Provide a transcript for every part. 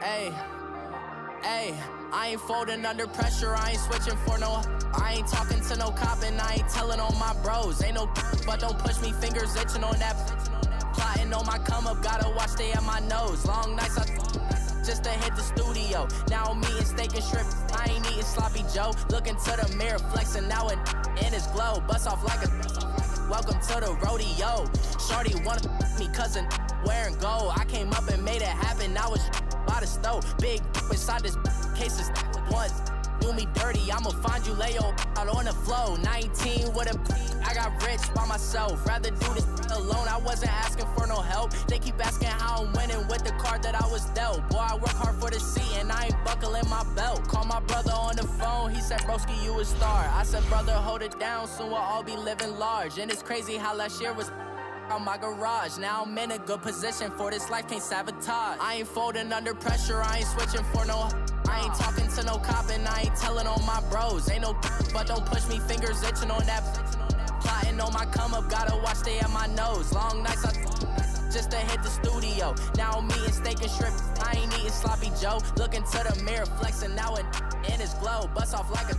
Ayy, ayy, I ain't folding under pressure, I ain't switching for no. I ain't talking to no cop and I ain't telling on my bros. Ain't no but don't push me, fingers itching on that. Plotting on my come up, gotta watch stay at my nose. Long nights just to hit the studio. Now I'm eating steak and shrimp, I ain't eating sloppy Joe. Looking to the mirror, flexing now and in his glow. Bust off like a welcome to the rodeo. Shorty wanna me cousin wearing gold. I came up and made it happen, now it's by the stove. Big inside this cases once. Do me dirty, I'ma find you, lay your out on the floor. 19 with a I got rich by myself. Rather do this alone, I wasn't asking for no help. They keep asking how I'm winning with the card that I was dealt. Boy, I work hard for the seat and I ain't buckling my belt. Call my brother on the phone, he said, broski, you a star. I said, brother, hold it down, soon we'll all be living large. And it's crazy how last year was on my garage. Now I'm in a good position for this life, can't sabotage. I ain't folding under pressure, I ain't switching for no. I ain't talking to no cop and I ain't telling on my bros. Ain't no but don't push me, fingers itching on that. Plotting on my come up, gotta watch stay at my nose. Long nights just to hit the studio. Now I'm eating steak and shrimp, I ain't eating sloppy Joe. Looking to the mirror, flexing now and in his glow. Bust off like a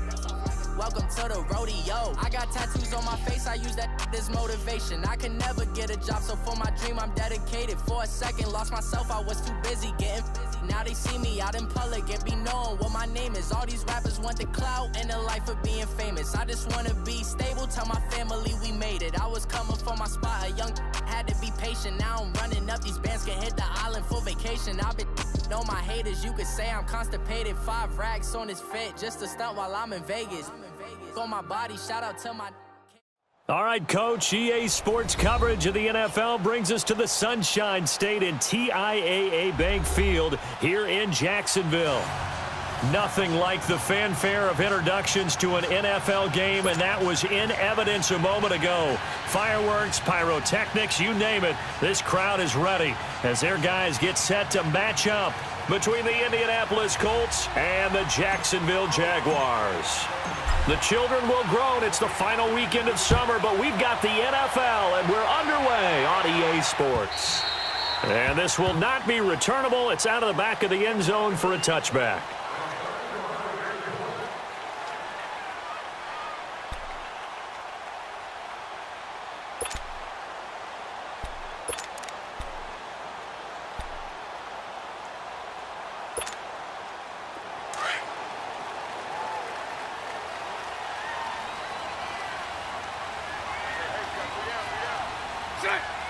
welcome to the rodeo. I got tattoos on my face, I use that as motivation. I can never get a job, so for my dream I'm dedicated. For a second, lost myself, I was too busy getting busy. Now they see me out in public and be knowing what my name is. All these rappers want the clout and the life of being famous. I just wanna be stable, tell my family we made it. I was coming for my spot, a young had to be patient. Now I'm running up, these bands can hit the island for vacation. I've been on my haters, you could say I'm constipated. 5 racks on his fit, just to stunt while I'm in Vegas. On my body, shout out to my... All right, Coach, EA Sports coverage of the NFL brings us to the Sunshine State in TIAA Bank Field here in Jacksonville. Nothing like the fanfare of introductions to an NFL game, and that was in evidence a moment ago. Fireworks, pyrotechnics, you name it, this crowd is ready as their guys get set to match up between the Indianapolis Colts and the Jacksonville Jaguars. The children will groan. It's the final weekend of summer, but we've got the NFL, and we're underway on EA Sports. And this will not be returnable. It's out of the back of the end zone for a touchback.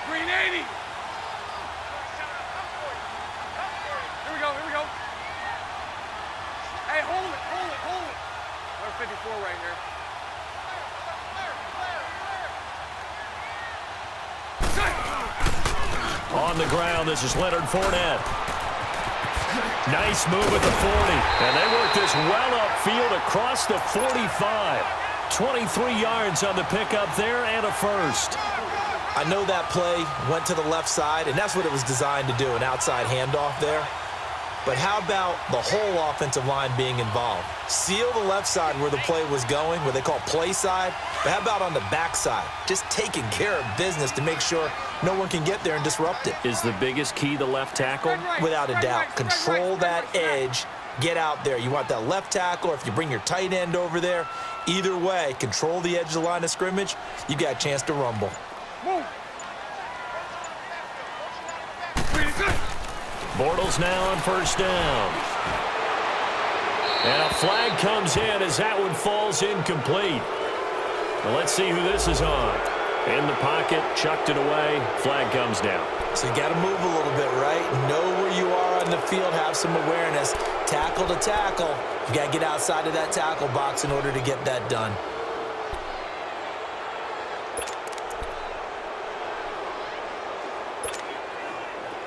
Green 80. Here we go. Hey, hold it. 154 right here. On the ground, this is Leonard Fournette. Nice move at the 40. And they work this well upfield across the 45. 23 yards on the pickup there and a first. I know that play went to the left side, and that's what it was designed to do, an outside handoff there. But how about the whole offensive line being involved? Seal the left side where the play was going, where they call play side. But how about on the back side? Just taking care of business to make sure no one can get there and disrupt it. Is the biggest key the left tackle? Without a doubt. Control that edge. Get out there. You want that left tackle, or if you bring your tight end over there, either way, control the edge of the line of scrimmage, you got a chance to rumble. Bortles now on first down. And a flag comes in as that one falls incomplete. Well, let's see who this is on. In the pocket, chucked it away, flag comes down. So you got to move a little bit, right? Know where you are on the field, have some awareness. Tackle to tackle. You got to get outside of that tackle box in order to get that done.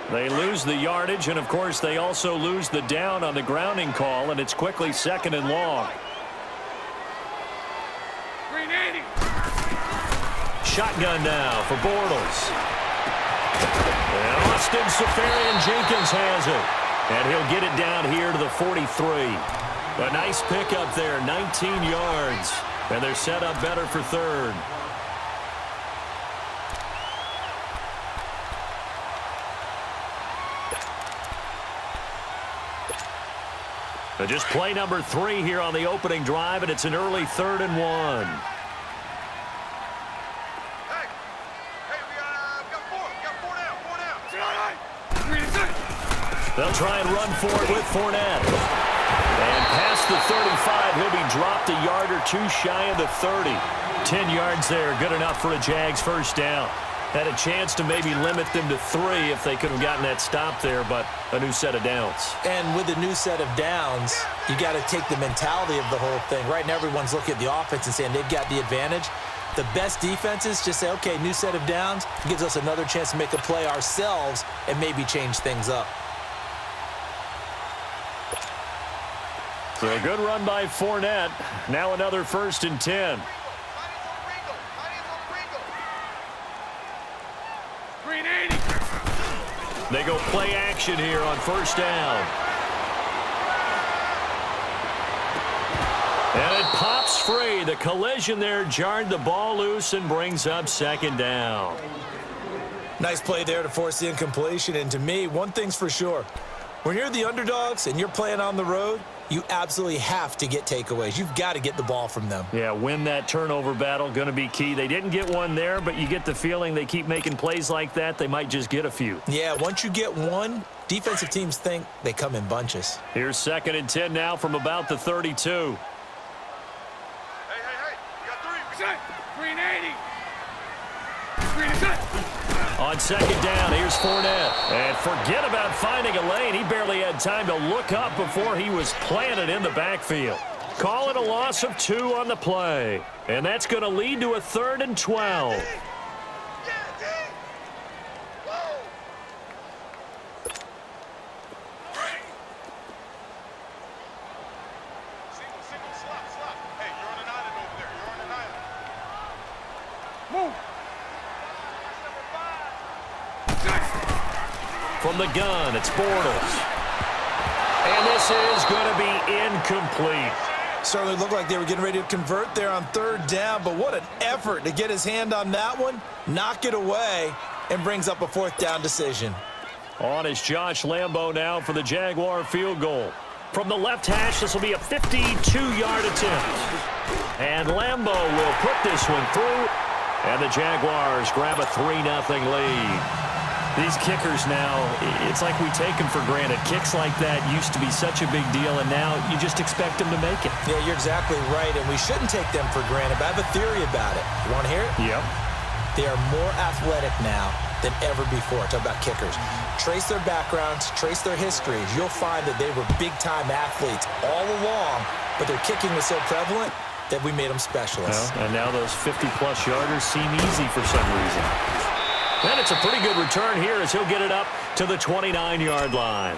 They lose the yardage, and of course they also lose the down on the grounding call, and it's quickly 2nd and long. Green 80. Shotgun now for Bortles. And Austin Safarian-Jenkins has it. And he'll get it down here to the 43. A nice pickup there, 19 yards. And they're set up better for 3rd. Just play number 3 here on the opening drive, and it's an early 3rd and 1. Hey, we got 4. We got 4 down. 4 down. They'll try and run for it with Fournette. And past the 35, he'll be dropped a yard or 2 shy of the 30. 10 yards there, good enough for a Jags first down. Had a chance to maybe limit them to 3 if they could have gotten that stop there, but a new set of downs. And with a new set of downs, you got to take the mentality of the whole thing. Right now, everyone's looking at the offense and saying they've got the advantage. The best defenses just say, okay, new set of downs, gives us another chance to make a play ourselves and maybe change things up. So a good run by Fournette. Now another 1st and 10. They go play action here on 1st down. And it pops free. The collision there jarred the ball loose and brings up 2nd down. Nice play there to force the incompletion. And to me, one thing's for sure. When you're the underdogs and you're playing on the road, you absolutely have to get takeaways. You've got to get the ball from them. Yeah, win that turnover battle, going to be key. They didn't get one there, but you get the feeling they keep making plays like that, they might just get a few. Yeah, once you get one, defensive teams think they come in bunches. Here's 2nd and 10 now from about the 32. Hey, we got 3. 380. 380. On 2nd down, here's Fournette. And forget about finding a lane. He barely had time to look up before he was planted in the backfield. Call it a loss of 2 on the play. And that's going to lead to a 3rd and 12. Single, slap. Hey, you're on an island over there. You're on an island. Move. From the gun, it's Bortles. And this is going to be incomplete. Certainly looked like they were getting ready to convert there on 3rd down, but what an effort to get his hand on that one, knock it away, and brings up a 4th down decision. On is Josh Lambo now for the Jaguar field goal. From the left hash, this will be a 52-yard attempt. And Lambo will put this one through, and the Jaguars grab a 3-0 lead. These kickers now, it's like we take them for granted. Kicks like that used to be such a big deal, and now you just expect them to make it. Yeah, you're exactly right, and we shouldn't take them for granted, but I have a theory about it. You want to hear it? Yep. They are more athletic now than ever before. Talk about kickers. Trace their backgrounds, trace their histories. You'll find that they were big-time athletes all along, but their kicking was so prevalent that we made them specialists. Well, and now those 50-plus yarders seem easy for some reason. And it's a pretty good return here as he'll get it up to the 29-yard line.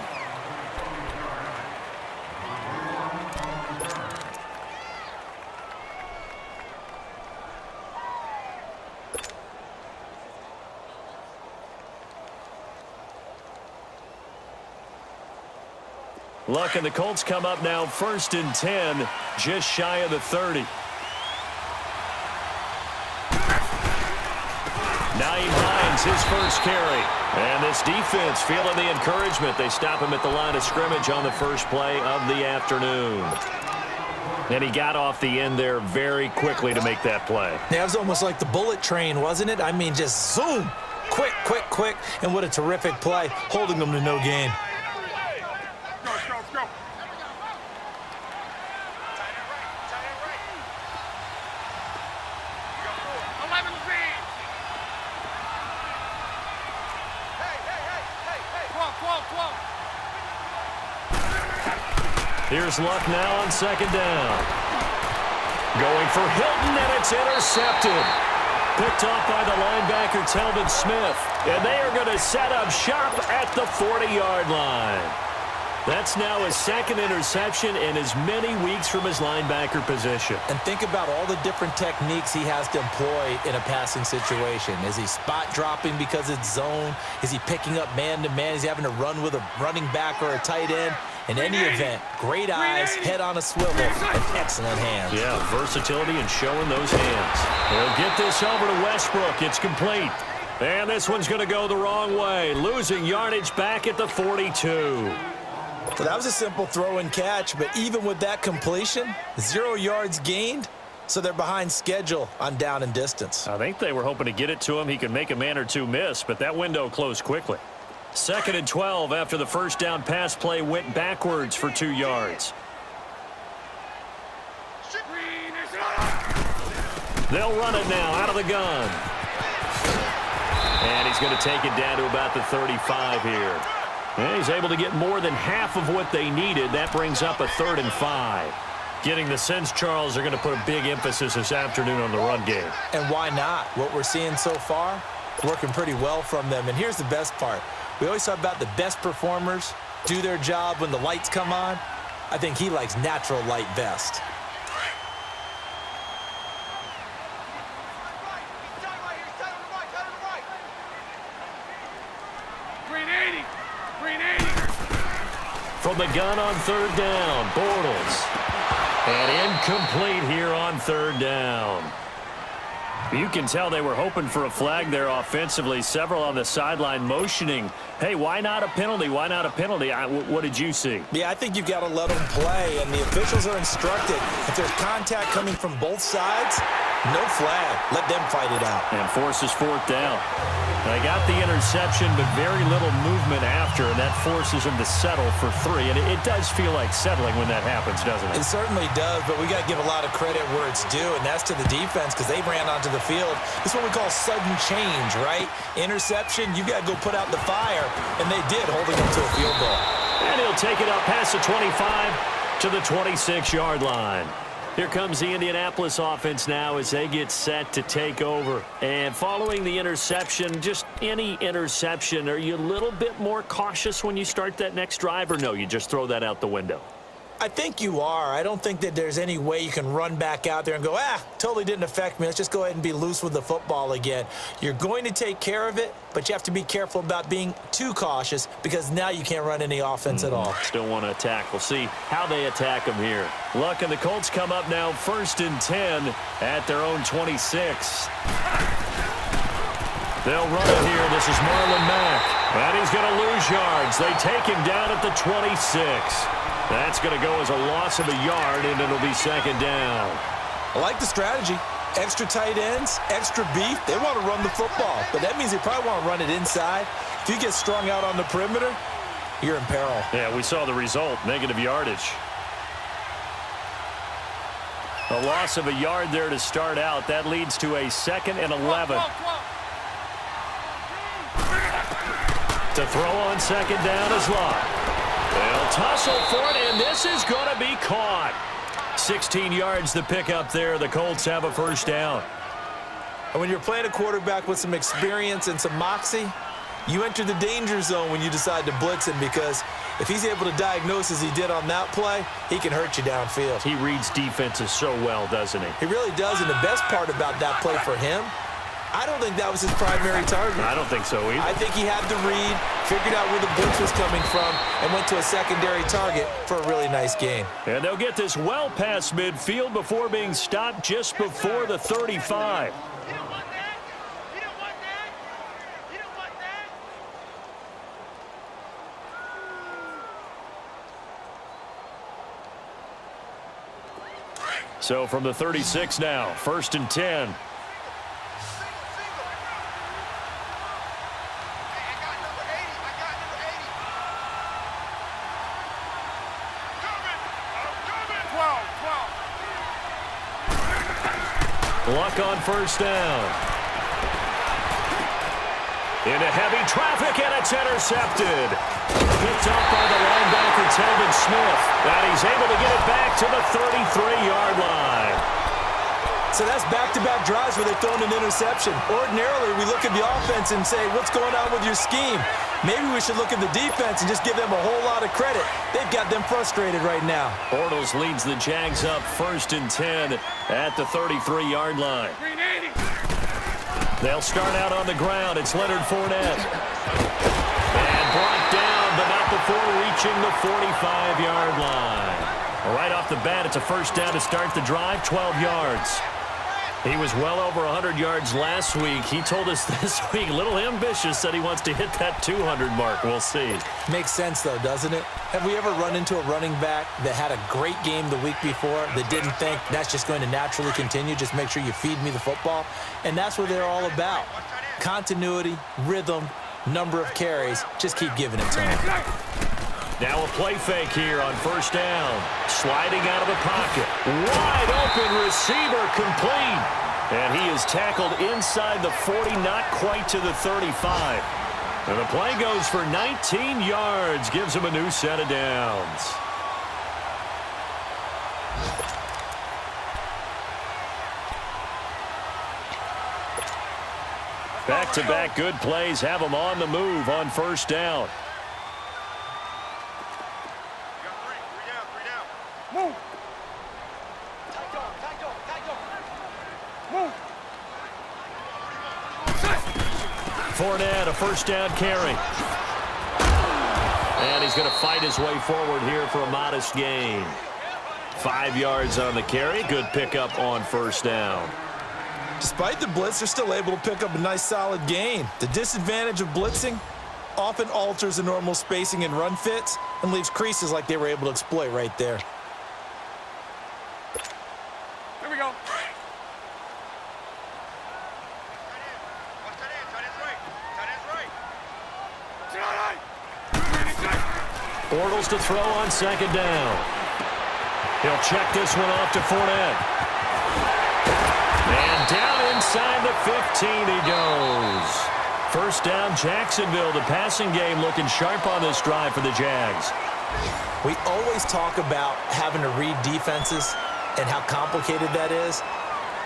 Luck and the Colts come up now 1st and 10, just shy of the 30. Naeem Hines, his first carry. And this defense feeling the encouragement. They stop him at the line of scrimmage on the first play of the afternoon. And he got off the end there very quickly to make that play. Yeah, it was almost like the bullet train, wasn't it? I mean, just zoom. Quick. And what a terrific play, holding them to no gain. Let's go. Here's Luck now on 2nd down. Going for Hilton, and it's intercepted. Picked off by the linebacker, Telvin Smith. And they are going to set up shop at the 40-yard line. That's now his 2nd interception in as many weeks from his linebacker position. And think about all the different techniques he has to employ in a passing situation. Is he spot dropping because it's zone? Is he picking up man-to-man? Is he having to run with a running back or a tight end? In any event, great eyes, head on a swivel, and excellent hands. Yeah, versatility and showing those hands. He'll get this over to Westbrook. It's complete. And this one's going to go the wrong way. Losing yardage back at the 42. Well, that was a simple throw and catch, but even with that completion, 0 yards gained, so they're behind schedule on down and distance. I think they were hoping to get it to him. He could make a man or two miss, but that window closed quickly. 2nd and 12 after the first down pass play went backwards for 2 yards. They'll run it now out of the gun. And he's going to take it down to about the 35 here. And he's able to get more than half of what they needed. That brings up a 3rd and 5. Getting the sense, Charles, they're going to put a big emphasis this afternoon on the run game. And why not? What we're seeing so far, working pretty well from them. And here's the best part. We always talk about the best performers do their job when the lights come on. I think he likes natural light best. From the gun on 3rd down, Bortles. And incomplete here on 3rd down. You can tell they were hoping for a flag there offensively. Several on the sideline motioning, hey, why not a penalty? Why not a penalty? What did you see? Yeah, I think you've got to let them play, and the officials are instructed. If there's contact coming from both sides, no flag. Let them fight it out. And forces 4th down. They got the interception, but very little movement after, and that forces them to settle for 3. And it does feel like settling when that happens, doesn't it? It certainly does, but we got to give a lot of credit where it's due, and that's to the defense because they ran onto the field. This is what we call sudden change, right? Interception, you got to go put out the fire, and they did, holding them to a field goal. And he'll take it up past the 25 to the 26-yard line. Here comes the Indianapolis offense now as they get set to take over. And following the interception, just any interception, are you a little bit more cautious when you start that next drive, or no, you just throw that out the window? I think you are. I don't think that there's any way you can run back out there and go, totally didn't affect me. Let's just go ahead and be loose with the football again. You're going to take care of it, but you have to be careful about being too cautious because now you can't run any offense at all. Still want to attack. We'll see how they attack them here. Luck and the Colts come up now 1st and 10 at their own 26. They'll run it here. This is Marlon Mack. And he's going to lose yards. They take him down at the 26. That's going to go as a loss of a yard, and it'll be 2nd down. I like the strategy. Extra tight ends, extra beef. They want to run the football, but that means they probably want to run it inside. If you get strung out on the perimeter, you're in peril. Yeah, we saw the result, negative yardage. A loss of a yard there to start out. That leads to a 2nd and 11. To throw on 2nd down is Locke. They'll tussle for it, and this is going to be caught. 16 yards to pick up there. The Colts have a 1st down. And when you're playing a quarterback with some experience and some moxie, you enter the danger zone when you decide to blitz him because if he's able to diagnose as he did on that play, he can hurt you downfield. He reads defenses so well, doesn't he? He really does, and the best part about that play for him, I don't think that was his primary target. I don't think so either. I think he had the read, figured out where the blitz was coming from, and went to a secondary target for a really nice gain. And they'll get this well past midfield before being stopped just before the 35. You don't want that. You don't want that. You don't want that. So from the 36 now, 1st and 10. Luck on 1st down. Into heavy traffic, and it's intercepted. Picked up by the linebacker, Telvin Smith. And he's able to get it back to the 33-yard line. So that's back-to-back drives where they're throwing an interception. Ordinarily, we look at the offense and say, what's going on with your scheme? Maybe we should look at the defense and just give them a whole lot of credit. They've got them frustrated right now. Bortles leads the Jags up 1st and 10 at the 33-yard line. They'll start out on the ground. It's Leonard Fournette. And brought down, but not before reaching the 45-yard line. Right off the bat, it's a 1st down to start the drive, 12 yards. He was well over 100 yards last week. He told us this week, a little ambitious, said he wants to hit that 200 mark. We'll see. Makes sense, though, doesn't it? Have we ever run into a running back that had a great game the week before that didn't think that's just going to naturally continue? Just make sure you feed me the football. And that's what they're all about. Continuity, rhythm, number of carries. Just keep giving it to him. Now a play fake here on first down. Sliding out of the pocket. Wide open receiver complete. And he is tackled inside the 40, not quite to the 35. And the play goes for 19 yards. Gives him a new set of downs. Back-to-back good plays have him on the move on first down. Move. Move. Fournette, a first down carry. And he's going to fight his way forward here for a modest gain. 5 yards on the carry. Good pickup on first down. Despite the blitz, they're still able to pick up a nice, solid gain. The disadvantage of blitzing often alters the normal spacing and run fits and leaves creases like they were able to exploit right there. Here we go. Bortles to throw on second down. He'll check this one off to Fournette. And down inside the 15 he goes. First down, Jacksonville. The passing game looking sharp on this drive for the Jags. We always talk about having to read defenses and how complicated that is.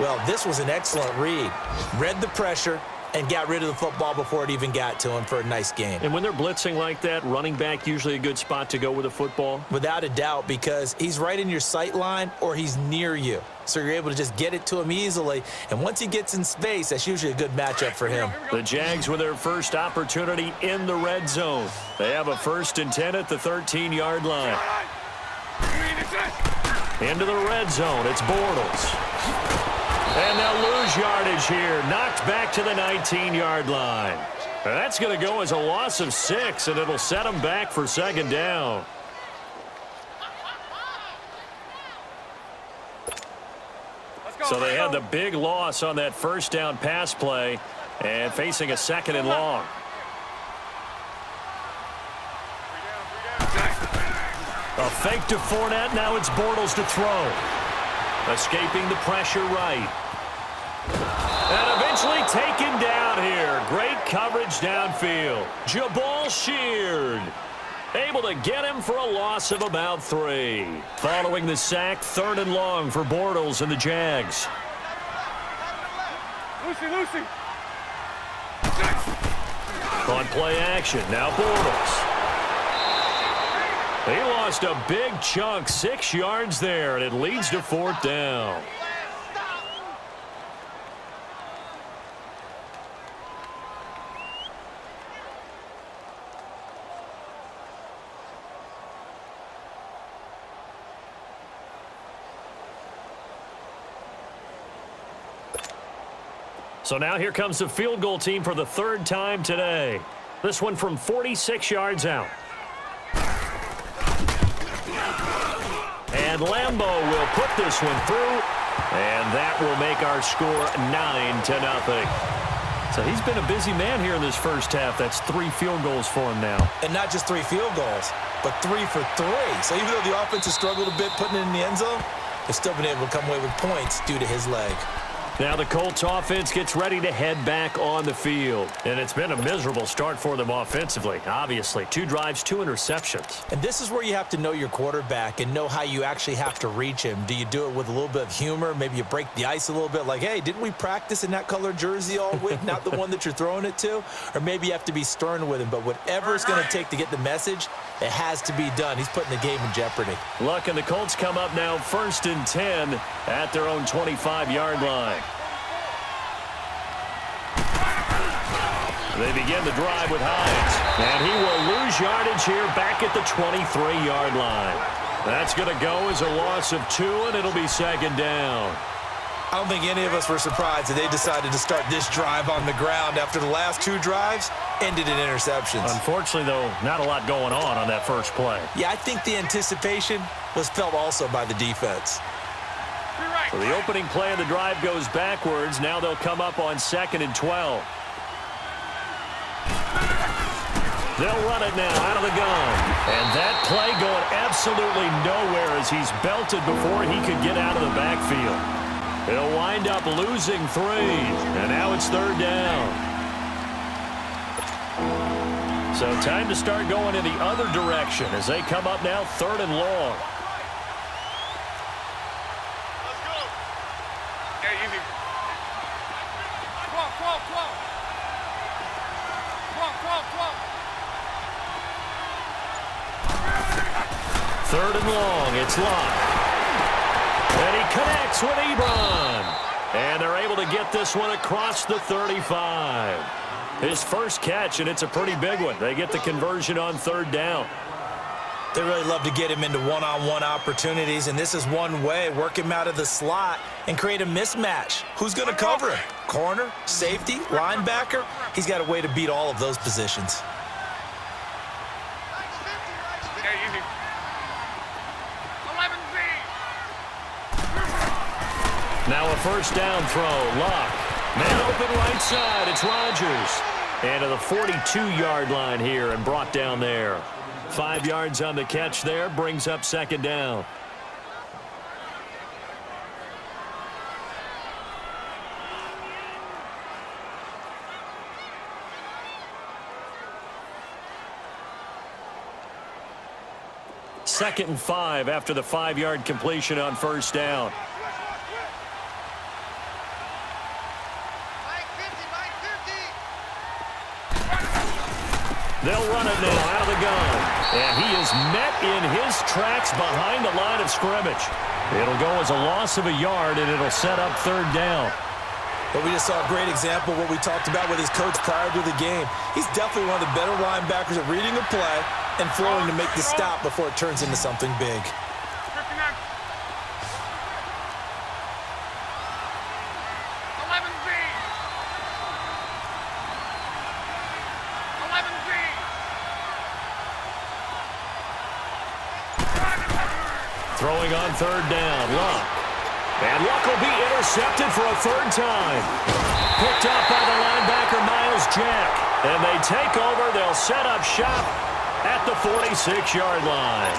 Well, this was an excellent read. Read the pressure and got rid of the football before it even got to him for a nice gain. And when they're blitzing like that, running back usually a good spot to go with the football? Without a doubt, because he's right in your sight line or he's near you. So you're able to just get it to him easily. And once he gets in space, that's usually a good matchup for him. The Jags with their first opportunity in the red zone. They have a 1st and 10 at the 13-yard line. Into the red zone, it's Bortles. And they'll lose yardage here. Knocked back to the 19-yard line. And that's going to go as a loss of 6, and it'll set them back for second down. So they had the big loss on that first down pass play and facing a 2nd and long. A fake to Fournette. Now it's Bortles to throw. Escaping the pressure right. And eventually taken down here. Great coverage downfield. Jabal Sheard able to get him for a loss of about 3. Following the sack, 3rd and long for Bortles and the Jags. Lucy. On play action, now Bortles. He lost a big chunk, 6 yards there, and it leads to 4th down. So now here comes the field goal team for the 3rd time today. This one from 46 yards out. And Lambeau will put this one through, and that will make our score 9-0. So he's been a busy man here in this first half. That's 3 field goals for him now. And not just 3 field goals, but 3 for 3. So even though the offense has struggled a bit putting it in the end zone, they've still been able to come away with points due to his leg. Now the Colts offense gets ready to head back on the field. And it's been a miserable start for them offensively, obviously. 2 drives, 2 interceptions. And this is where you have to know your quarterback and know how you actually have to reach him. Do you do it with a little bit of humor? Maybe you break the ice a little bit like, hey, didn't we practice in that color jersey all week? Not the one that you're throwing it to? Or maybe you have to be stern with him. But whatever it's going to take to get the message, it has to be done. He's putting the game in jeopardy. Luck and the Colts come up now 1st and 10 at their own 25-yard line. They begin the drive with Hines. And he will lose yardage here back at the 23-yard line. That's going to go as a loss of 2, and it'll be 2nd down. I don't think any of us were surprised that they decided to start this drive on the ground after the last 2 drives ended in interceptions. Unfortunately, though, not a lot going on that first play. Yeah, I think the anticipation was felt also by the defense. So the opening play of the drive goes backwards. Now they'll come up on 2nd and 12. They'll run it now out of the gun. And that play going absolutely nowhere as he's belted before he could get out of the backfield. He'll wind up losing 3. And now it's 3rd down. So time to start going in the other direction as they come up now 3rd and long. Let's go. Yeah, easy. Come on, come on, come on. Come on, come on, come on. 3rd and long, it's Locke. And he connects with Ebron. And they're able to get this one across the 35. His first catch, and it's a pretty big one. They get the conversion on 3rd down. They really love to get him into one-on-one opportunities, and this is one way. Work him out of the slot and create a mismatch. Who's going to cover him? Corner, safety, linebacker? He's got a way to beat all of those positions. Yeah, easy. 11Z. Now a first down throw. Locke. Man open right side. It's Rodgers. And to the 42-yard line here and brought down there. 5 yards on the catch there. Brings up 2nd down. Second and 5 after the 5-yard completion on first down. They'll run it now out of the gun. And he is met in his tracks behind the line of scrimmage. It'll go as a loss of a yard, and it'll set up 3rd down. But we just saw a great example of what we talked about with his coach prior to the game. He's definitely one of the better linebackers at reading a play and flowing to make the stop before it turns into something big. 59. 11Z. 11Z. Throwing on 3rd down, Luck. And Luck will be intercepted for a 3rd time. Picked up by the linebacker, Miles Jack. And they take over. They'll set up shop at the 46-yard line.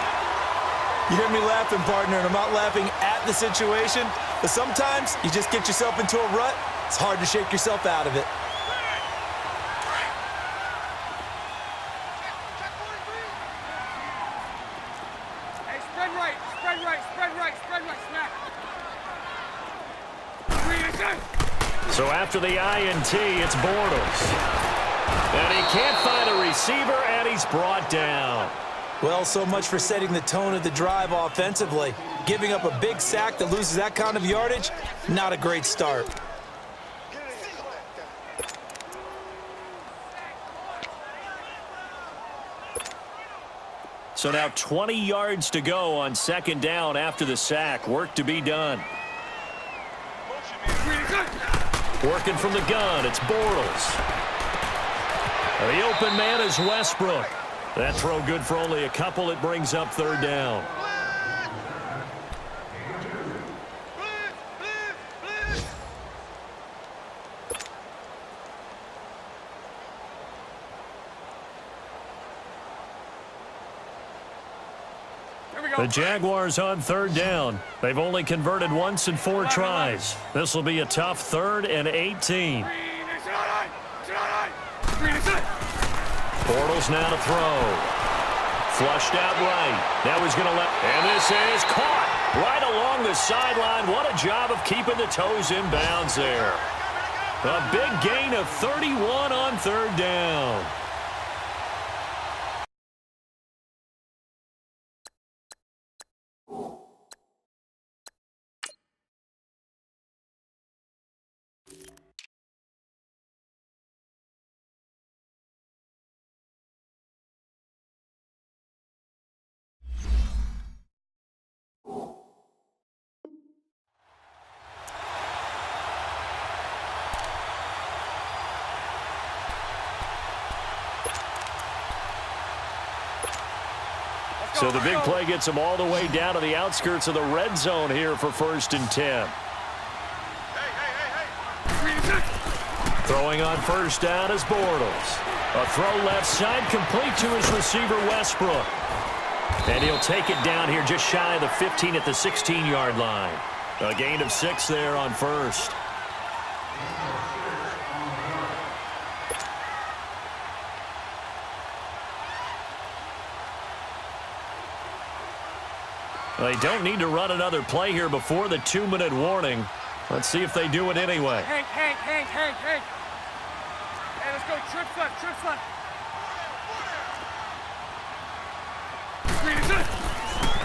You hear me laughing, partner, and I'm not laughing at the situation, but sometimes you just get yourself into a rut. It's hard to shake yourself out of it. Hey, spread right, spread right, spread right, spread right, snap. So after the INT, it's Bortles. And he can't find a receiver, and he's brought down. Well, so much for setting the tone of the drive offensively. Giving up a big sack that loses that kind of yardage, not a great start. So now 20 yards to go on 2nd down after the sack. Work to be done. Working from the gun, it's Bortles. The open man is Westbrook. That throw good for only a couple. It brings up 3rd down. The Jaguars on 3rd down. They've only converted once in 4 tries. This will be a tough 3rd and 18. Bortles now to throw. Flushed out right. Now he's going to let... And this is caught right along the sideline. What a job of keeping the toes in bounds there. A big gain of 31 on 3rd down. So the big play gets them all the way down to the outskirts of the red zone here for 1st and 10. Throwing on 1st down is Bortles. A throw left side complete to his receiver Westbrook. And he'll take it down here just shy of the 15 at the 16-yard line. A gain of 6 there on 1st. They don't need to run another play here before the 2-minute warning. Let's see if they do it anyway. Hank. Hey, let's go. Trips left.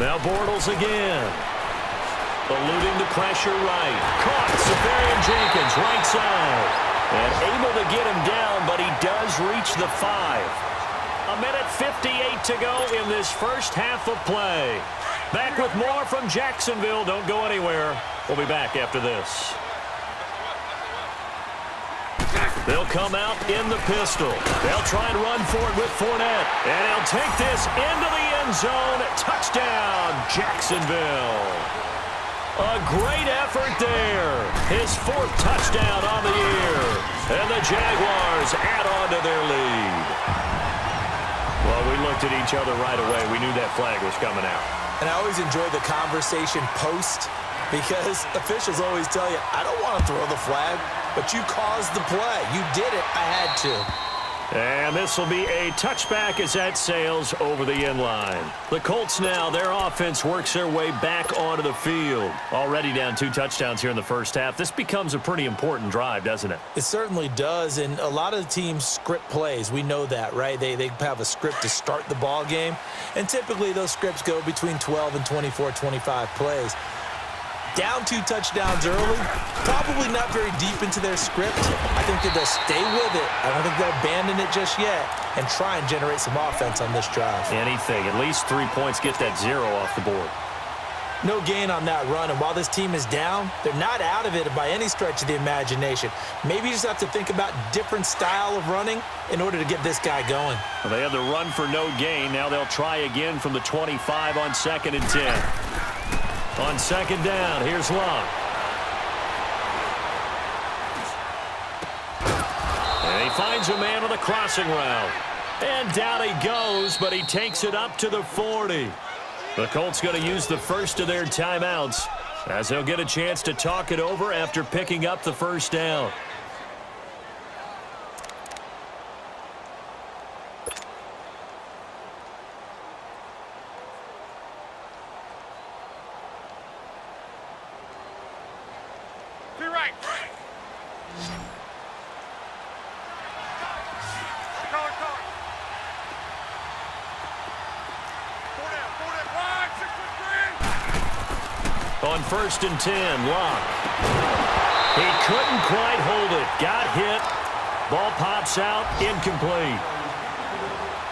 Now Bortles again. Eluding the pressure right. Caught. Safarian Jenkins right side. And able to get him down, but he does reach the 5. 1:58 to go in this first half of play. Back with more from Jacksonville. Don't go anywhere. We'll be back after this. They'll come out in the pistol. They'll try and run for it with Fournette. And he'll take this into the end zone. Touchdown, Jacksonville. A great effort there. His 4th touchdown on the year. And the Jaguars add on to their lead. Well, we looked at each other right away. We knew that flag was coming out. And I always enjoy the conversation post because officials always tell you, I don't want to throw the flag, but you caused the play. You did it. I had to. And this will be a touchback as that sails over the end line. The Colts now, their offense works their way back onto the field. Already down 2 touchdowns here in the first half. This becomes a pretty important drive, doesn't it? It certainly does, and a lot of the teams script plays. We know that, right? They have a script to start the ball game, and typically those scripts go between 12 and 24, 25 plays. Down 2 touchdowns early, probably not very deep into their script. I think that they'll stay with it. I don't think they'll abandon it just yet and try and generate some offense on this drive. Anything. At least 3 points. Get that 0 off the board. No gain on that run, and while this team is down, they're not out of it by any stretch of the imagination. Maybe you just have to think about different style of running in order to get this guy going. Well, they had the run for no gain. Now they'll try again from the 25 on 2nd and 10. On 2nd down, here's Luck. And he finds a man on the crossing route. And down he goes, but he takes it up to the 40. The Colts going to use the first of their timeouts as they'll get a chance to talk it over after picking up the 1st down. On 1st and 10, Luck. He couldn't quite hold it. Got hit. Ball pops out. Incomplete.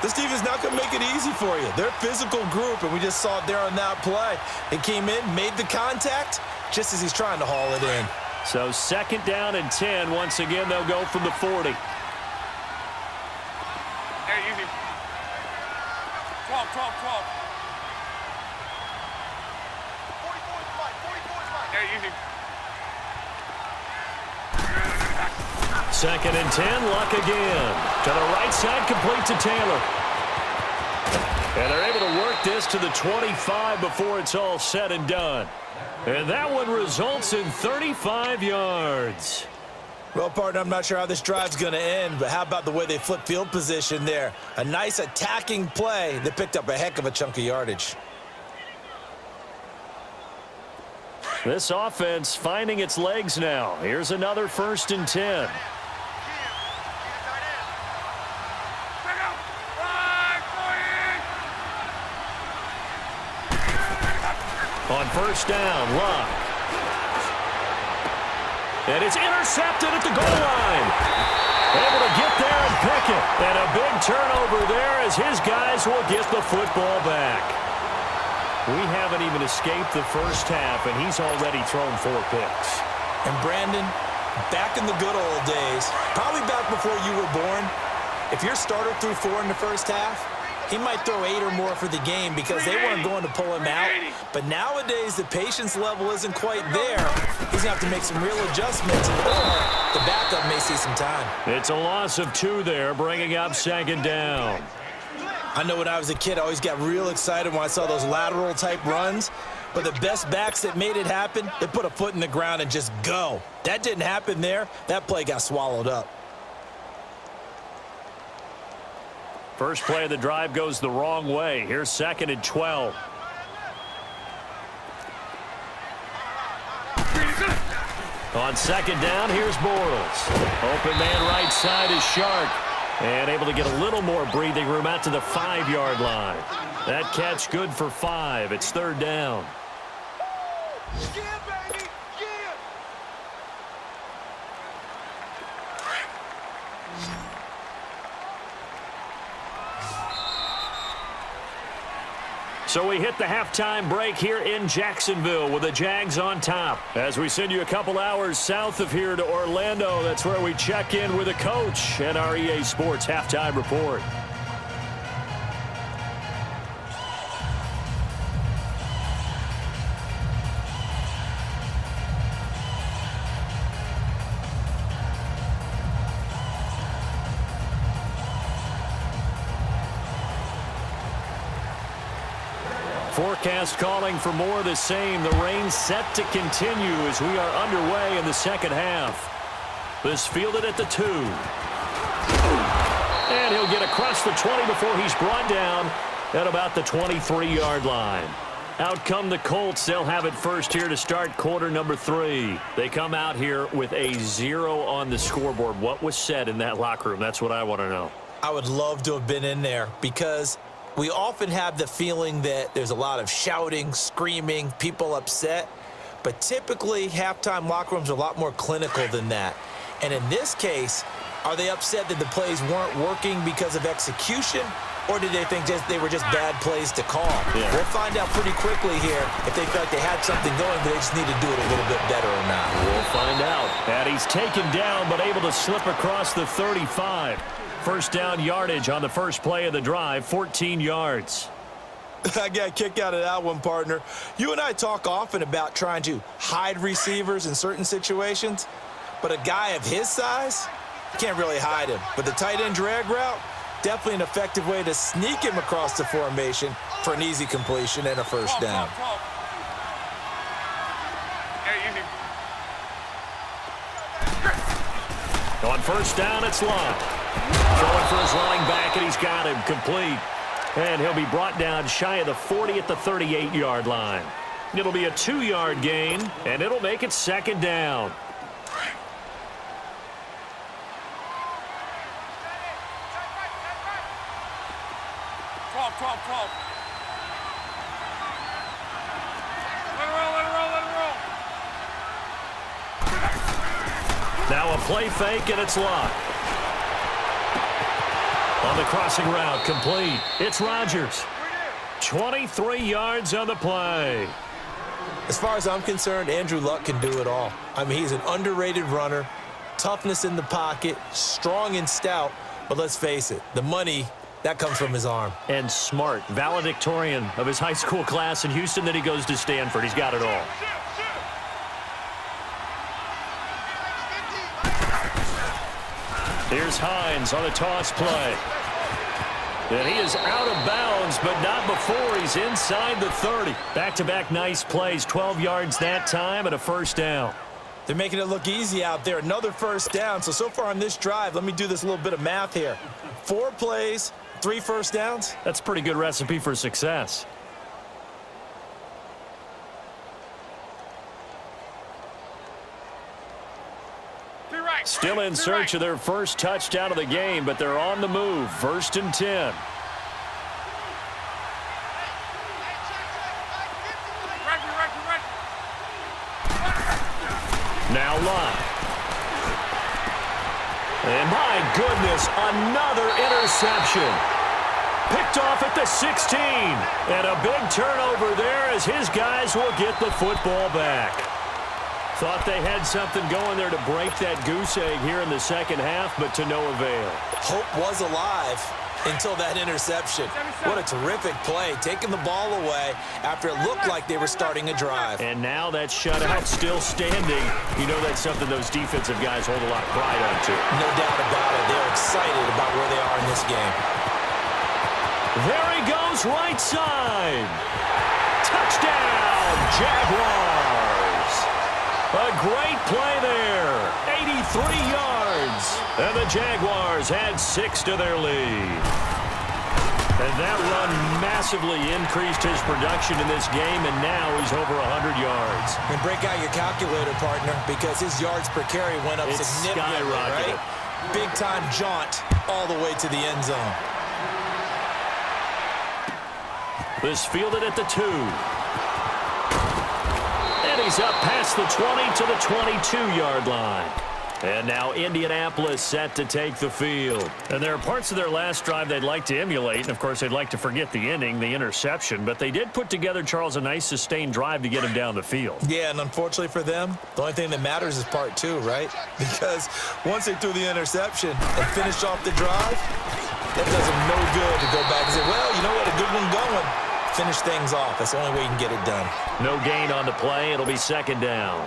This defense is not going to make it easy for you. They're a physical group, and we just saw it there on that play. It came in, made the contact, just as he's trying to haul it in. So 2nd down and 10. Once again, they'll go from the 40. Hey, easy. 12. 2nd and 10, Luck again. To the right side, complete to Taylor. And they're able to work this to the 25 before it's all said and done. And that one results in 35 yards. Well, partner, I'm not sure how this drive's going to end, but how about the way they flip field position there? A nice attacking play that picked up a heck of a chunk of yardage. This offense finding its legs now. Here's another 1st and 10. On 1st down, Luck. And it's intercepted at the goal line. Able to get there and pick it. And a big turnover there as his guys will get the football back. We haven't even escaped the first half, and he's already thrown 4 picks. And Brandon, back in the good old days, probably back before you were born, if your starter threw 4 in the first half, he might throw 8 or more for the game because they weren't going to pull him out. But nowadays, the patience level isn't quite there. He's going to have to make some real adjustments, or the backup may see some time. It's a loss of 2 there, bringing up second down. I know when I was a kid, I always got real excited when I saw those lateral-type runs. But the best backs that made it happen, they put a foot in the ground and just go. That didn't happen there. That play got swallowed up. First play of the drive goes the wrong way. Here's 2nd and 12. On second down, here's Bortles. Open man right side is Shark. And able to get a little more breathing room out to the 5-yard line. That catch good for 5. It's 3rd down. So we hit the halftime break here in Jacksonville with the Jags on top. As we send you a couple hours south of here to Orlando, that's where we check in with a coach and our EA Sports Halftime Report. Forecast calling for more of the same. The rain set to continue as we are underway in the second half. This fielded at the 2. And he'll get across the 20 before he's brought down at about the 23-yard line. Out come the Colts. They'll have it first here to start quarter number 3. They come out here with a 0 on the scoreboard. What was said in that locker room? That's what I want to know. I would love to have been in there because we often have the feeling that there's a lot of shouting, screaming, people upset. But typically, halftime locker rooms are a lot more clinical than that. And in this case, are they upset that the plays weren't working because of execution? Or did they think they were just bad plays to call? Yeah. We'll find out pretty quickly here if they felt like they had something going, but they just need to do it a little bit better or not. We'll find out. And he's taken down, but able to slip across the 35. First down yardage on the first play of the drive, 14 yards. I got a kick out of that one, partner. You and I talk often about trying to hide receivers in certain situations, but a guy of his size, you can't really hide him. But the tight end drag route, definitely an effective way to sneak him across the formation for an easy completion and a first down. On first down, it's Lott. Throwing for his running back, and he's got him complete. And he'll be brought down shy of the 40 at the 38-yard line. It'll be a 2-yard gain, and it'll make it second down. Now a play fake, and it's Lott. On the crossing route, complete. It's Rodgers. 23 yards on the play. As far as I'm concerned, Andrew Luck can do it all. I mean, he's an underrated runner, toughness in the pocket, strong and stout, but let's face it, the money, that comes from his arm. And smart, valedictorian of his high school class in Houston, then he goes to Stanford. He's got it all. Here's Hines on a toss play. And he is out of bounds, but not before he's inside the 30. Back-to-back nice plays, 12 yards that time and a first down. They're making it look easy out there. Another first down. So far on this drive, let me do this little bit of math here. 4 plays, 3 first downs. That's a pretty good recipe for success. Still in search of their first touchdown of the game, but they're on the move. 1st and 10. Now Lott. And my goodness, another interception. Picked off at the 16. And a big turnover there as his guys will get the football back. Thought they had something going there to break that goose egg here in the second half, but to no avail. Hope was alive until that interception. What a terrific play, taking the ball away after it looked like they were starting a drive. And now that shutout still standing. You know that's something those defensive guys hold a lot of pride on, too. No doubt about it. They're excited about where they are in this game. There he goes, right side. Touchdown, Jaguars. A great play there. 83 yards. And the Jaguars add 6 to their lead. And that run massively increased his production in this game, and now he's over 100 yards. And break out your calculator, partner, because his yards per carry went up significantly, right? Big-time jaunt all the way to the end zone. This fielded at the 2. And he's up past the 20 to the 22-yard line. And now Indianapolis set to take the field. And there are parts of their last drive they'd like to emulate. And, of course, they'd like to forget the ending, the interception. But they did put together, Charles, a nice sustained drive to get him down the field. Yeah, and unfortunately for them, the only thing that matters is part 2, right? Because once they threw the interception and finished off the drive, that does them no good to go back and say, well, you know what, a good one going. Finish things off. That's the only way you can get it done. No gain on the play. It'll be second down.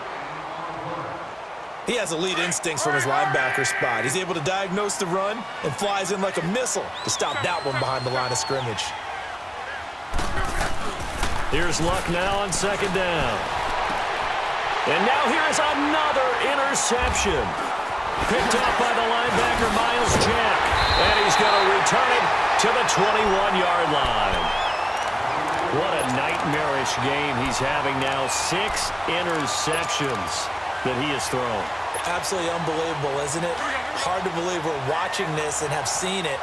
He has elite instincts from his linebacker spot. He's able to diagnose the run and flies in like a missile to stop that one behind the line of scrimmage. Here's Luck now on second down. And now here's another interception. Picked up by the linebacker, Miles Jack. And he's going to return it to the 21-yard line. What a nightmarish game he's having now. 6 interceptions that he has thrown. Absolutely unbelievable, isn't it? Hard to believe we're watching this and have seen it,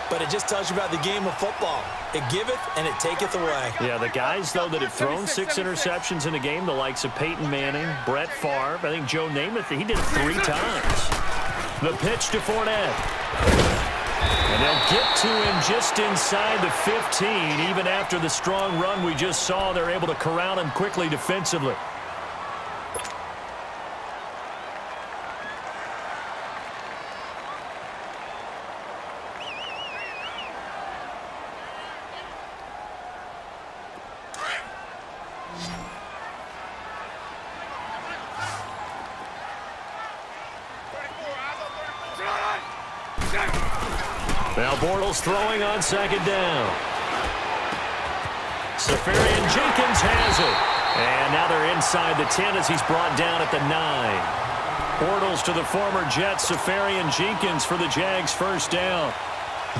but it just tells you about the game of football. It giveth and it taketh away. Yeah, the guys, though, that have thrown 6 interceptions in a game, the likes of Peyton Manning, Brett Favre, I think Joe Namath, he did it 3 times. The pitch to Fournette. And they'll get to him just inside the 15. Even after the strong run we just saw, they're able to corral him quickly defensively. Now Bortles throwing on second down. Safarian Jenkins has it. And now they're inside the 10 as he's brought down at the 9. Bortles to the former Jet, Safarian Jenkins for the Jags' first down.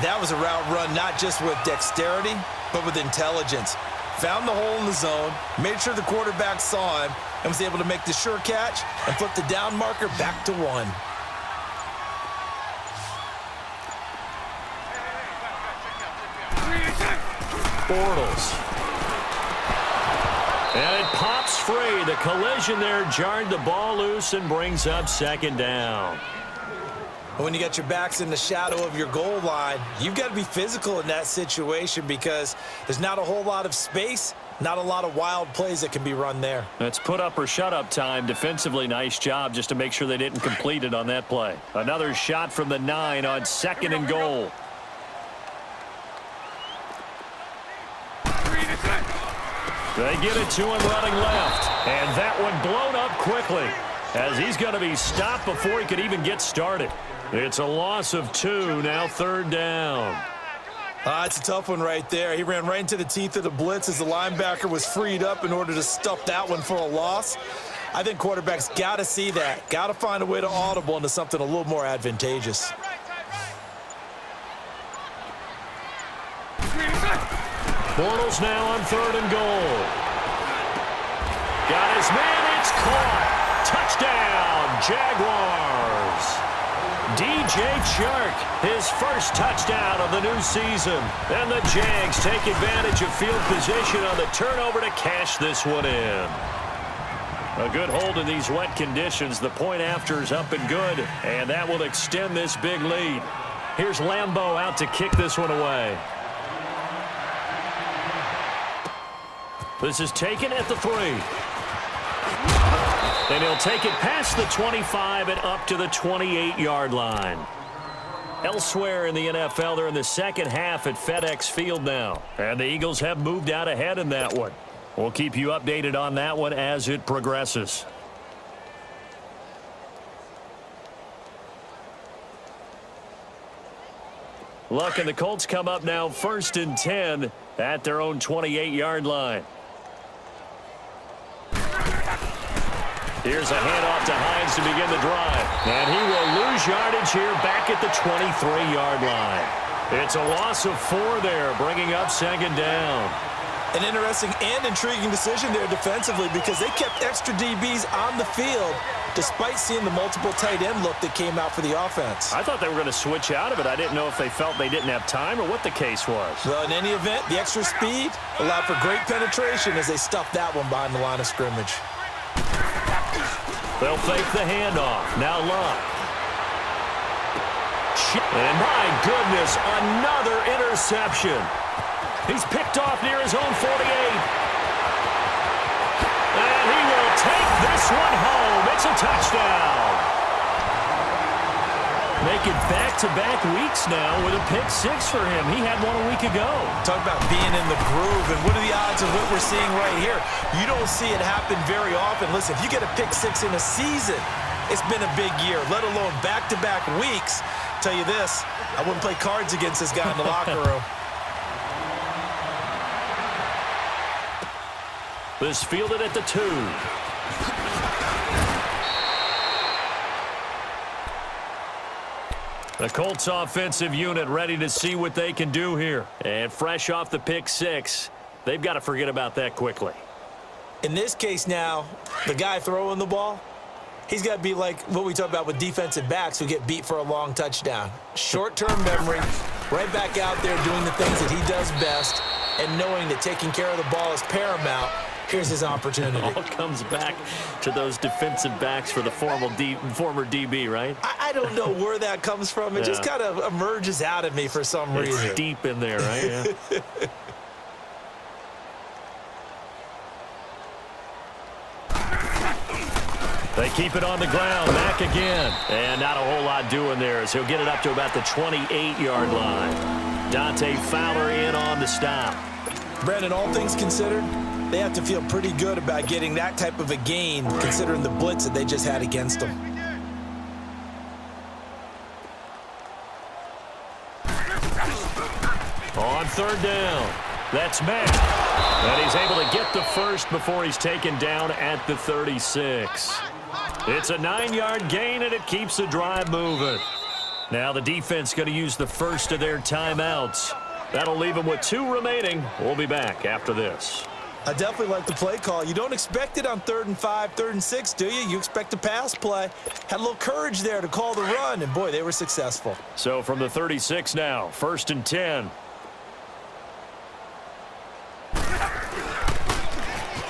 That was a route run not just with dexterity, but with intelligence. Found the hole in the zone, made sure the quarterback saw him, and was able to make the sure catch and flip the down marker back to 1. Bortles. And it pops free. The collision there jarred the ball loose and brings up second down. When you got your backs in the shadow of your goal line, you've got to be physical in that situation because there's not a whole lot of space, not a lot of wild plays that can be run there. That's put up or shut up time. Defensively, nice job just to make sure they didn't complete it on that play. Another shot from the 9 on second and goal. They get it to him running left. And that one blown up quickly as he's going to be stopped before he could even get started. It's a loss of 2, now third down. It's a tough one right there. He ran right into the teeth of the blitz as the linebacker was freed up in order to stuff that one for a loss. I think quarterbacks got to see that. Got to find a way to audible into something a little more advantageous. Bortles now on third and goal. Got his man, it's caught. Touchdown, Jaguars. DJ Chark, his first touchdown of the new season. And the Jags take advantage of field position on the turnover to cash this one in. A good hold in these wet conditions. The point after is up and good, and that will extend this big lead. Here's Lambeau out to kick this one away. This is taken at the 3. And he'll take it past the 25 and up to the 28-yard line. Elsewhere in the NFL, they're in the second half at FedEx Field now. And the Eagles have moved out ahead in that one. We'll keep you updated on that one as it progresses. Look, and the Colts come up now 1st and 10 at their own 28-yard line. Here's a handoff to Hines to begin the drive. And he will lose yardage here back at the 23-yard line. It's a loss of 4 there, bringing up 2nd down. An interesting and intriguing decision there defensively because they kept extra DBs on the field despite seeing the multiple tight end look that came out for the offense. I thought they were going to switch out of it. I didn't know if they felt they didn't have time or what the case was. Well, in any event, the extra speed allowed for great penetration as they stuffed that one behind the line of scrimmage. They'll fake the handoff. Now Luck. And my goodness, another interception. He's picked off near his own 48. And he will take this one home. It's a touchdown. Making back-to-back weeks now with a pick 6 for him. He had one a week ago. Talk about being in the groove, and what are the odds of what we're seeing right here? You don't see it happen very often. Listen, if you get a pick 6 in a season, it's been a big year, let alone back-to-back weeks. Tell you this, I wouldn't play cards against this guy in the locker room. This fielded at the 2. The Colts offensive unit ready to see what they can do here. And fresh off the pick 6, they've got to forget about that quickly. In this case now, the guy throwing the ball, he's got to be like what we talk about with defensive backs who get beat for a long touchdown. Short-term memory, right back out there doing the things that he does best, and knowing that taking care of the ball is paramount. Here's his opportunity. It all comes back to those defensive backs for the former DB, right? I don't know where that comes from. It just kind of emerges out of me for some reason. It's deep in there, right? Yeah. They keep it on the ground. Back again. And not a whole lot doing there as he'll get it up to about the 28-yard line. Dante Fowler in on the stop. Brandon, all things considered, they have to feel pretty good about getting that type of a gain considering the blitz that they just had against them. On 3rd down, that's Matt. And he's able to get the first before he's taken down at the 36. It's a 9-yard gain, and it keeps the drive moving. Now the defense going to use the first of their timeouts. That'll leave them with 2 remaining. We'll be back after this. I definitely like the play call. You don't expect it on 3rd and 5, 3rd and 6, do you? You expect a pass play. Had a little courage there to call the run, and boy, they were successful. So from the 36 now, 1st and 10.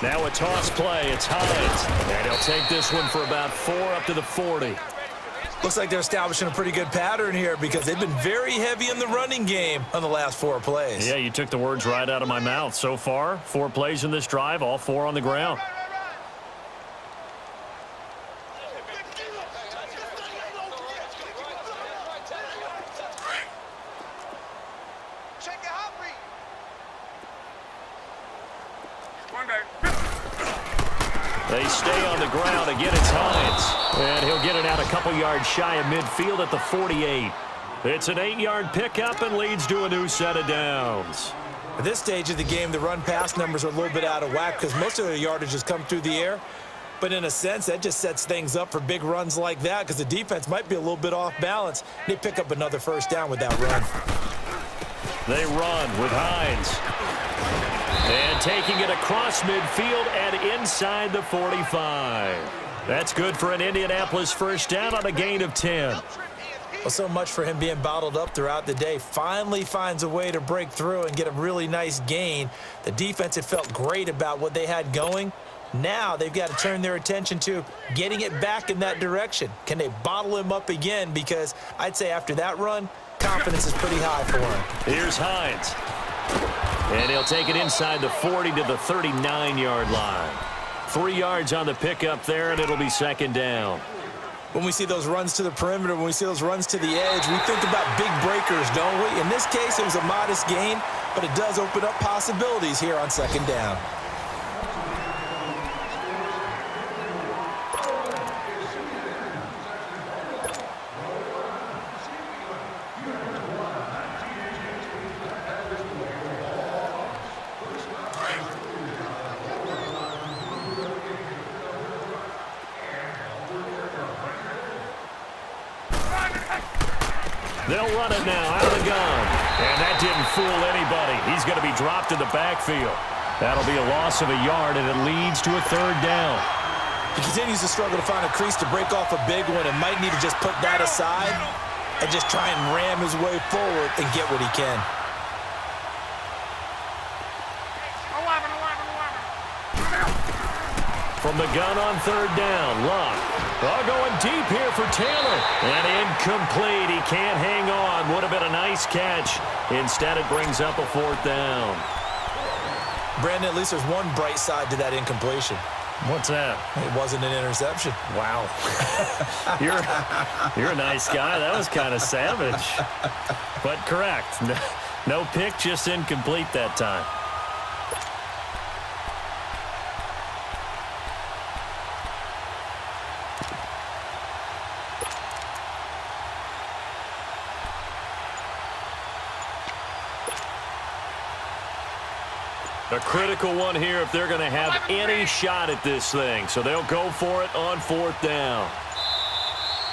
Now a toss play. It's Hines. And he'll take this one for about 4 up to the 40. Looks like they're establishing a pretty good pattern here because they've been very heavy in the running game on the last 4 plays. Yeah, you took the words right out of my mouth. So far, 4 plays in this drive, all 4 on the ground. They stay on the ground. Again, it's Hines. And he'll get it out a couple yards shy of midfield at the 48. It's an 8-yard pickup and leads to a new set of downs. At this stage of the game, the run-pass numbers are a little bit out of whack because most of their yardage has come through the air. But in a sense, that just sets things up for big runs like that because the defense might be a little bit off balance. They pick up another first down with that run. They run with Hines. And taking it across midfield and inside the 45. That's good for an Indianapolis first down on a gain of 10. Well, so much for him being bottled up throughout the day. Finally finds a way to break through and get a really nice gain. The defense had felt great about what they had going. Now they've got to turn their attention to getting it back in that direction. Can they bottle him up again? Because I'd say after that run, confidence is pretty high for him. Here's Hines. And he'll take it inside the 40 to the 39-yard line. 3 yards on the pickup there, and it'll be second down. When we see those runs to the perimeter, when we see those runs to the edge, we think about big breakers, don't we? In this case, it was a modest gain, but it does open up possibilities here on second down. They'll run it now out of the gun. And that didn't fool anybody. He's going to be dropped in the backfield. That'll be a loss of a yard, and it leads to a third down. He continues to struggle to find a crease to break off a big one and might need to just put that aside and just try and ram his way forward and get what he can. 11. From the gun on third down, Luck. Going deep here for Taylor. And incomplete. He can't hang on. Would have been a nice catch. Instead, it brings up a fourth down. Brandon, at least there's one bright side to that incompletion. What's that? It wasn't an interception. Wow. You're a nice guy. That was kind of savage. But correct. No pick, just incomplete that time. A critical one here if they're going to have any shot at this thing. So they'll go for it on fourth down.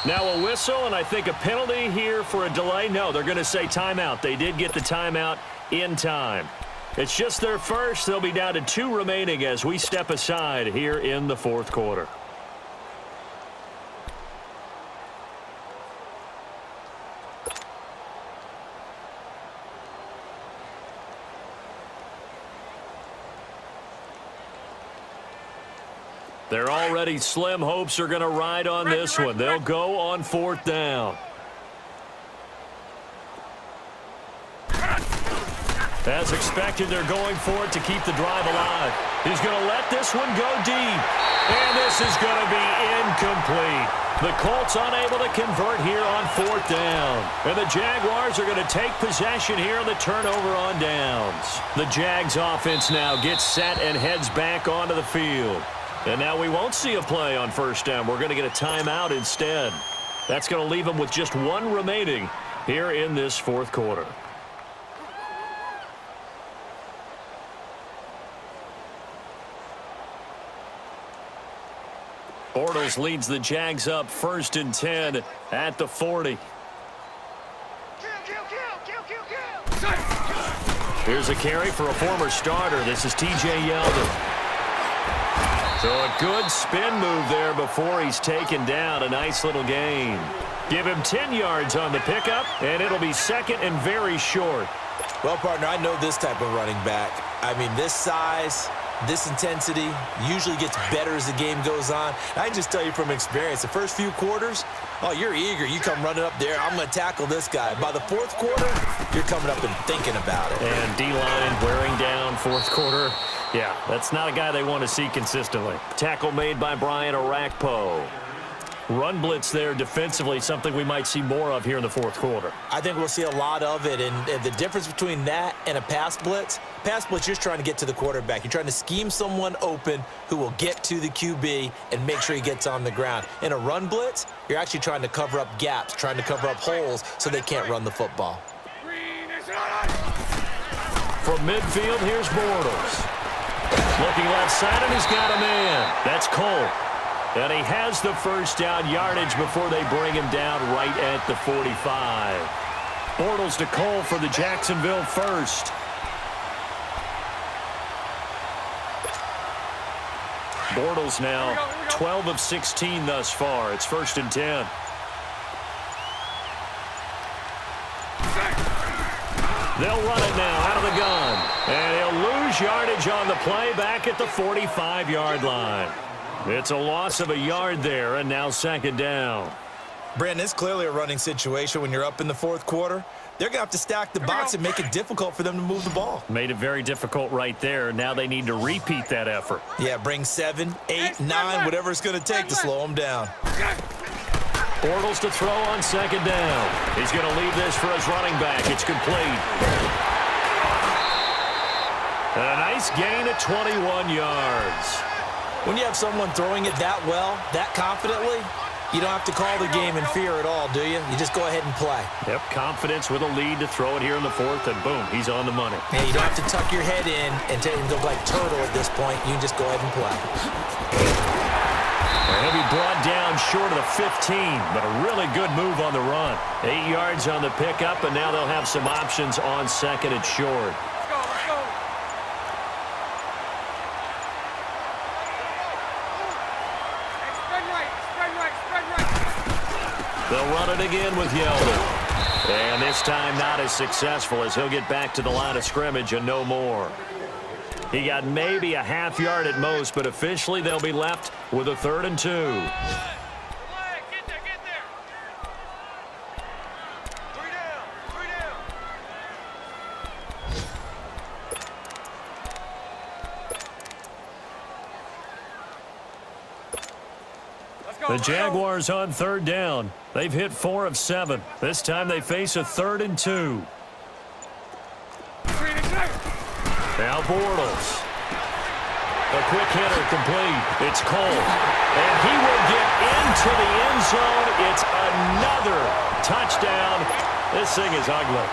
Now a whistle, and I think a penalty here for a delay. No, they're going to say timeout. They did get the timeout in time. It's just their first. They'll be down to 2 remaining as we step aside here in the fourth quarter. They're already slim hopes are going to ride on this one. They'll go on fourth down. As expected, they're going for it to keep the drive alive. He's going to let this one go deep. And this is going to be incomplete. The Colts unable to convert here on fourth down. And the Jaguars are going to take possession here on the turnover on downs. The Jags offense now gets set and heads back onto the field. And now we won't see a play on first down. We're going to get a timeout instead. That's going to leave them with just 1 remaining here in this fourth quarter. Bortles leads the Jags up 1st and 10 at the 40. Here's a carry for a former starter. This is T.J. Yeldon. So a good spin move there before he's taken down. A nice little gain. Give him 10 yards on the pickup, and it'll be second and very short. Well, partner, I know this type of running back. I mean, this size, this intensity usually gets better as the game goes on. I can just tell you from experience, the first few quarters, oh, you're eager. You come running up there, I'm going to tackle this guy. By the fourth quarter, you're coming up and thinking about it. And D-line wearing down fourth quarter. Yeah, that's not a guy they want to see consistently. Tackle made by Brian Orakpo. Run blitz there defensively, something we might see more of here in the fourth quarter. I think we'll see a lot of it, and the difference between that and a pass blitz, you're just trying to get to the quarterback. You're trying to scheme someone open who will get to the QB and make sure he gets on the ground. In a run blitz, you're actually trying to cover up gaps, trying to cover up holes so they can't run the football. From midfield, here's Bortles. Looking left side, and he's got a man. That's Cole. And he has the first down yardage before they bring him down right at the 45. Bortles to Cole for the Jacksonville first. Bortles now 12 of 16 thus far. It's 1st and 10. They'll run it now out of the gun. And he'll lose yardage on the play back at the 45-yard line. It's a loss of a yard there, and now second down. Brandon, it's clearly a running situation when you're up in the fourth quarter. They're going to have to stack the box and make it difficult for them to move the ball. Made it very difficult right there. Now they need to repeat that effort. Yeah, bring 7, 8, 9, whatever it's going to take to slow them down. Bortles to throw on second down. He's going to leave this for his running back. It's complete. And a nice gain at 21 yards. When you have someone throwing it that well, that confidently, you don't have to call the game in fear at all, do you? You just go ahead and play. Yep, confidence with a lead to throw it here in the fourth, and boom, he's on the money. Yeah, you don't have to tuck your head in and go like turtle at this point. You just go ahead and play. And he'll be brought down short of the 15, but a really good move on the run. 8 yards on the pickup, and now they'll have some options on second and short. They'll run it again with Yeldon. And this time not as successful as he'll get back to the line of scrimmage and no more. He got maybe a half yard at most, but officially they'll be left with a 3rd and 2. Get there, get there. 3 down, 3 down. Let's go. The Jaguars on 3rd down. They've hit 4 of 7. This time they face a 3rd and 2. Now Bortles. A quick hitter complete. It's Cole. And he will get into the end zone. It's another touchdown. This thing is ugly.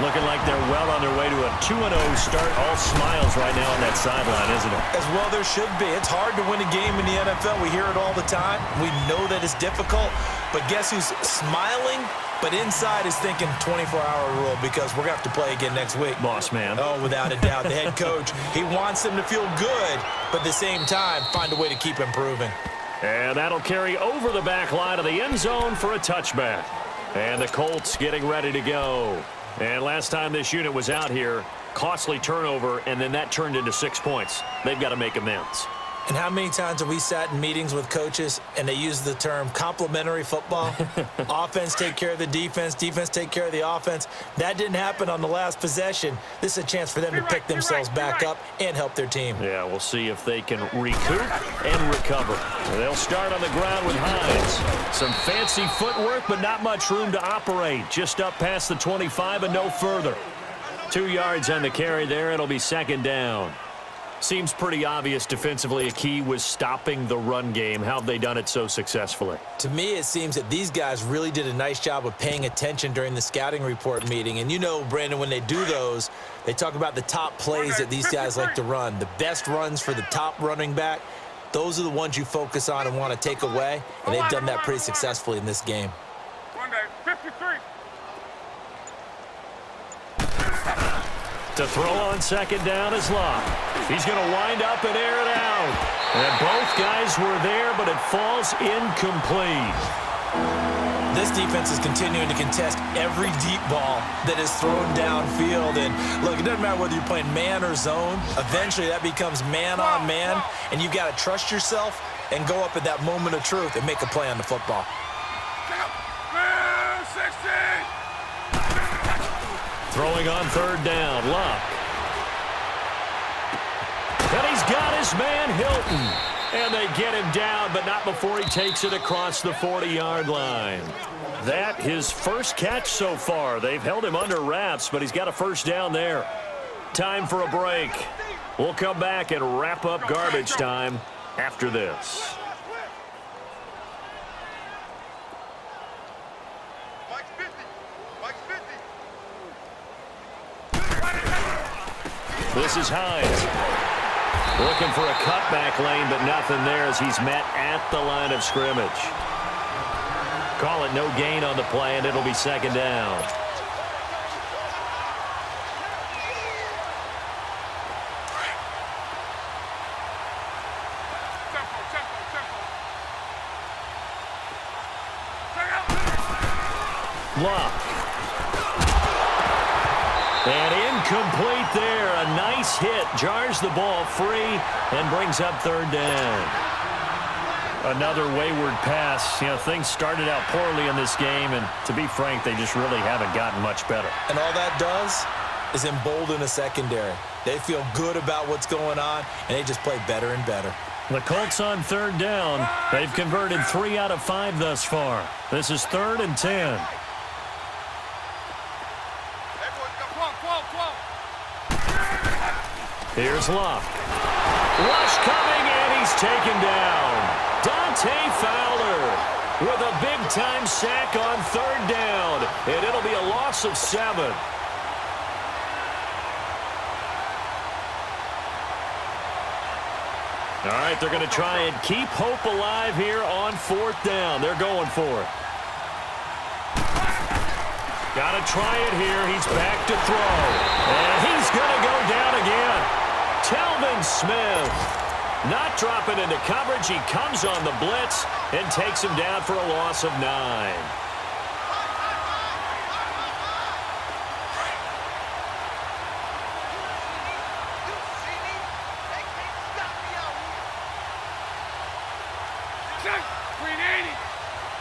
Looking like they're well on their way to a 2-0 start. All smiles right now on that sideline, isn't it? As well there should be. It's hard to win a game in the NFL. We hear it all the time. We know that it's difficult. But guess who's smiling? But inside is thinking 24-hour rule because we're going to have to play again next week. Boss man. Oh, without a doubt. The head coach, he wants them to feel good, but at the same time, find a way to keep improving. And that'll carry over the back line of the end zone for a touchback. And the Colts getting ready to go. And last time this unit was out here, costly turnover, and then that turned into 6 points. They've got to make amends. And how many times have we sat in meetings with coaches and they use the term complementary football? Offense take care of the defense, defense take care of the offense. That didn't happen on the last possession. This is a chance for them to pick themselves back up and help their team. Yeah, we'll see if they can recoup and recover. They'll start on the ground with Hines. Some fancy footwork, but not much room to operate. Just up past the 25 and no further. 2 yards on the carry there. It'll be 2nd down. Seems pretty obvious defensively a key was stopping the run game. How have they done it so successfully? To me, it seems that these guys really did a nice job of paying attention during the scouting report meeting. And you know, Brandon, when they do those, they talk about the top plays that these guys like to run. The best runs for the top running back, those are the ones you focus on and want to take away. And they've done that pretty successfully in this game. 53. To throw on 2nd down is Locke. He's going to wind up and air it out. And both guys were there, but it falls incomplete. This defense is continuing to contest every deep ball that is thrown downfield. And look, it doesn't matter whether you're playing man or zone. Eventually, that becomes man on man. And you've got to trust yourself and go up at that moment of truth and make a play on the football. 60. Throwing on 3rd down, Locke. And he's got his man, Hilton. And they get him down, but not before he takes it across the 40-yard line. That his first catch so far. They've held him under wraps, but he's got a 1st down there. Time for a break. We'll come back and wrap up garbage time after this. This is Hines. Looking for a cutback lane, but nothing there as he's met at the line of scrimmage. Call it no gain on the play, and it'll be 2nd down. Locke. And incomplete there. A nice hit. Jars the ball free and brings up 3rd down. Another wayward pass. You know, things started out poorly in this game, and to be frank, they just really haven't gotten much better. And all that does is embolden a secondary. They feel good about what's going on, and they just play better and better. The Colts on third down. They've converted 3 out of 5 thus far. This is 3rd and 10. Here's Luck. Rush coming, and he's taken down. Dante Fowler with a big-time sack on 3rd down, and it'll be a loss of 7. All right, they're going to try and keep hope alive here on 4th down. They're going for it. Got to try it here. He's back to throw. And he's going to go down again. Telvin Smith not dropping into coverage. He comes on the blitz and takes him down for a loss of 9.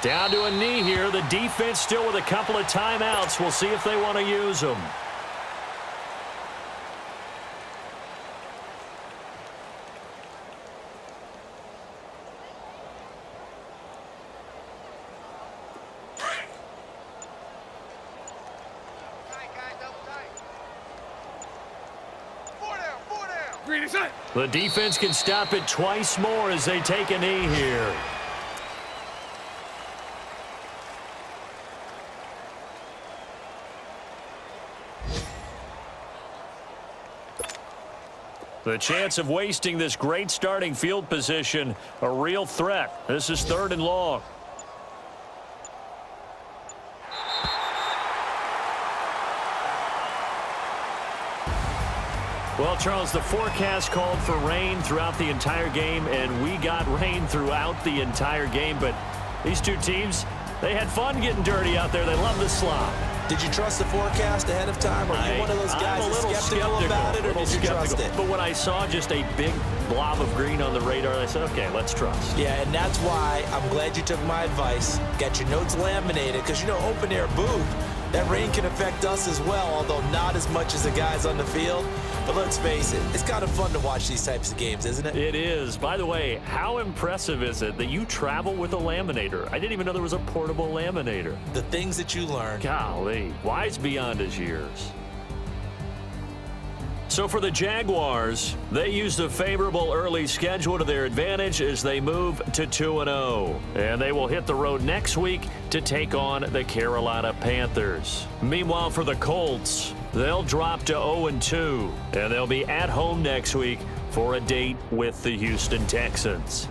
Down to a knee here. The defense still with a couple of timeouts. We'll see if they want to use them. The defense can stop it twice more as they take a knee here. The chance of wasting this great starting field position, a real threat. This is 3rd and long. Well, Charles, the forecast called for rain throughout the entire game, and we got rain throughout the entire game. But these two teams, they had fun getting dirty out there. They love the slop. Did you trust the forecast ahead of time? Are you one of those guys that's skeptical about it, or did you trust it? But when I saw just a big blob of green on the radar, I said, okay, let's trust. Yeah, and that's why I'm glad you took my advice. Get your notes laminated, because, you know, open-air booth, that rain can affect us as well, although not as much as the guys on the field. But let's face it, it's kind of fun to watch these types of games, isn't it? It is. By the way, how impressive is it that you travel with a laminator? I didn't even know there was a portable laminator. The things that you learn. Golly, wise beyond his years. So for the Jaguars, they used a favorable early schedule to their advantage as they move to 2-0. And they will hit the road next week to take on the Carolina Panthers. Meanwhile, for the Colts, they'll drop to 0-2. And they'll be at home next week for a date with the Houston Texans.